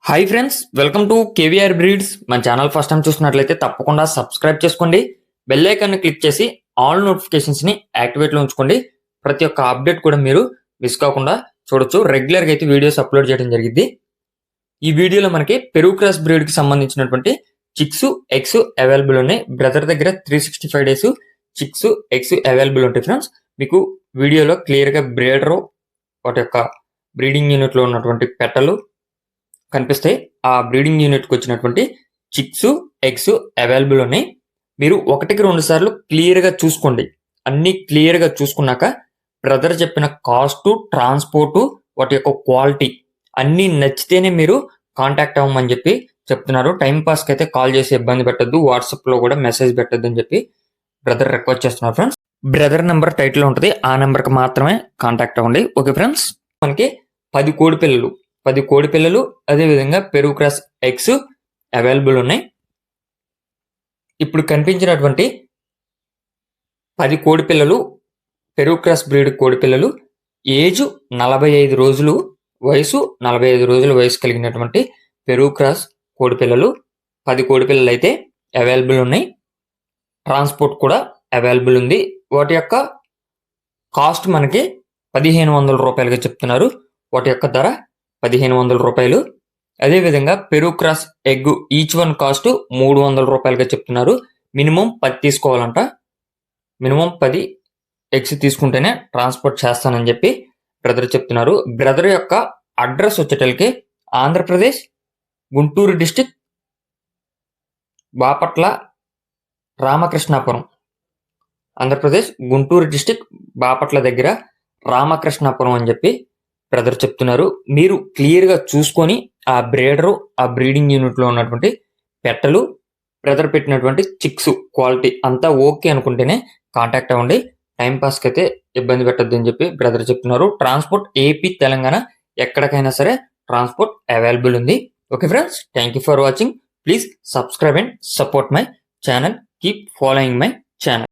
Hi friends, welcome to KVR breeds. మన channel first time చూస్తున్నట్లయితే తప్పకుండా సబ్స్క్రైబ్ చేసుకోండి. బెల్ ఐకాన్ ని క్లిక్ చేసి ఆల్ నోటిఫికేషన్స్ ని యాక్టివేట్ లో ఉంచుకోండి. ప్రతి ఒక్క అప్డేట్ కూడా మీరు మిస్ కాకుండా చూడొచ్చు. రెగ్యులర్ గా అయితే వీడియోస్ అప్లోడ్ చేయడం జరిగింది. ఈ వీడియోలో మనకి పెరుగు క్రాస్ బ్రీడ్ కి సంబంధించినటువంటి చిక్స్ ఎగ్స్ అవైలబుల్ ఉన్నాయి. బ్రదర్ దగ్గర 365 డేస్ చిక్స్ ఎగ్స్ అవైలబుల్ ఉంటాయి ఫ్రెండ్స్. మీకు వీడియోలో క్లియర్ గా బ్రీడర్ వాటి యొక్క బ్రీడింగ్ యూనిట్ లో ఉన్నటువంటి పెట్టలు కనిపిస్తాయి. ఆ బ్రీడింగ్ యూనిట్ కి వచ్చినటువంటి చిక్స్ ఎగ్స్ అవైలబుల్ ఉన్నాయి. మీరు ఒకటికి 2 సార్లు క్లియర్ గా చూసుకోండి. అన్ని క్లియర్ గా చూసుకున్నాక బ్రదర్ చెప్పిన కాస్ట్, ట్రాన్స్పోర్ట్, వాటి యొక్క క్వాలిటీ అన్ని నచ్చితేనే మీరు కాంటాక్ట్ అవ్వమని చెప్పి చెప్తున్నారు. టైం పాస్ కి అయితే కాల్ చేసి ఇబ్బంది పెట్టద్దు, వాట్సాప్ లో కూడా మెసేజ్ పెట్టద్దు అని చెప్పి బ్రదర్ రిక్వెస్ట్ చేస్తున్నారు ఫ్రెండ్స్. బ్రదర్ నెంబర్ టైటిల్ ఉంటుంది, ఆ నెంబర్ కి మాత్రమే కాంటాక్ట్ అవ్వండి. ఓకే ఫ్రెండ్స్, మనకి 10 కోడి పిల్లలు అదే విధంగా పెరుగు క్రాస్ ఎగ్స్ అవైలబుల్ ఉన్నాయి. ఇప్పుడు కనిపించినటువంటి 10 కోడి పిల్లలు పెరుగు క్రాస్ బ్రీడ్ కోడి పిల్లలు ఏజ్ 45 రోజులు వయసు, 45 రోజుల వయసు కలిగినటువంటి పెరుగు క్రాస్ కోడి పిల్లలు 10 కోడి పిల్లలు అయితే అవైలబుల్ ఉన్నాయి. ట్రాన్స్పోర్ట్ కూడా అవైలబుల్ ఉంది. వాటి యొక్క కాస్ట్ మనకి 1500 రూపాయలుగా చెప్తున్నారు. వాటి యొక్క ధర 1500 రూపాయలు. అదేవిధంగా పెరుగు cross egg each one cost 300 రూపాయలుగా చెప్తున్నారు. మినిమం 10 తీసుకోవాలంట. మినిమం 10 ఎగ్స్ తీసుకుంటేనే ట్రాన్స్పోర్ట్ చేస్తానని చెప్పి బ్రదర్ చెప్తున్నారు. బ్రదర్ యొక్క అడ్రస్ వచ్చేటలకి ఆంధ్రప్రదేశ్ గుంటూరు డిస్టిక్ బాపట్ల రామకృష్ణాపురం. ఆంధ్రప్రదేశ్ గుంటూరు డిస్టిక్ బాపట్ల దగ్గర రామకృష్ణాపురం అని చెప్పి బ్రదర్ చెప్తున్నారు. మీరు క్లియర్ గా చూసుకొని ఆ బ్రీడరు, ఆ బ్రీడింగ్ యూనిట్ లో ఉన్నటువంటి పెట్టలు, బ్రదర్ పెట్టినటువంటి చిక్స్ క్వాలిటీ అంతా ఓకే అనుకుంటేనే కాంటాక్ట్ అవ్వండి. టైం పాస్ కి అయితే ఇబ్బంది పెట్టద్దు అని చెప్పి బ్రదర్ చెప్తున్నారు. ట్రాన్స్పోర్ట్ ఏపీ, తెలంగాణ ఎక్కడికైనా సరే ట్రాన్స్పోర్ట్ అవైలబుల్ ఉంది. Okay friends, thank you for watching. Please subscribe and support my channel. Keep following my channel.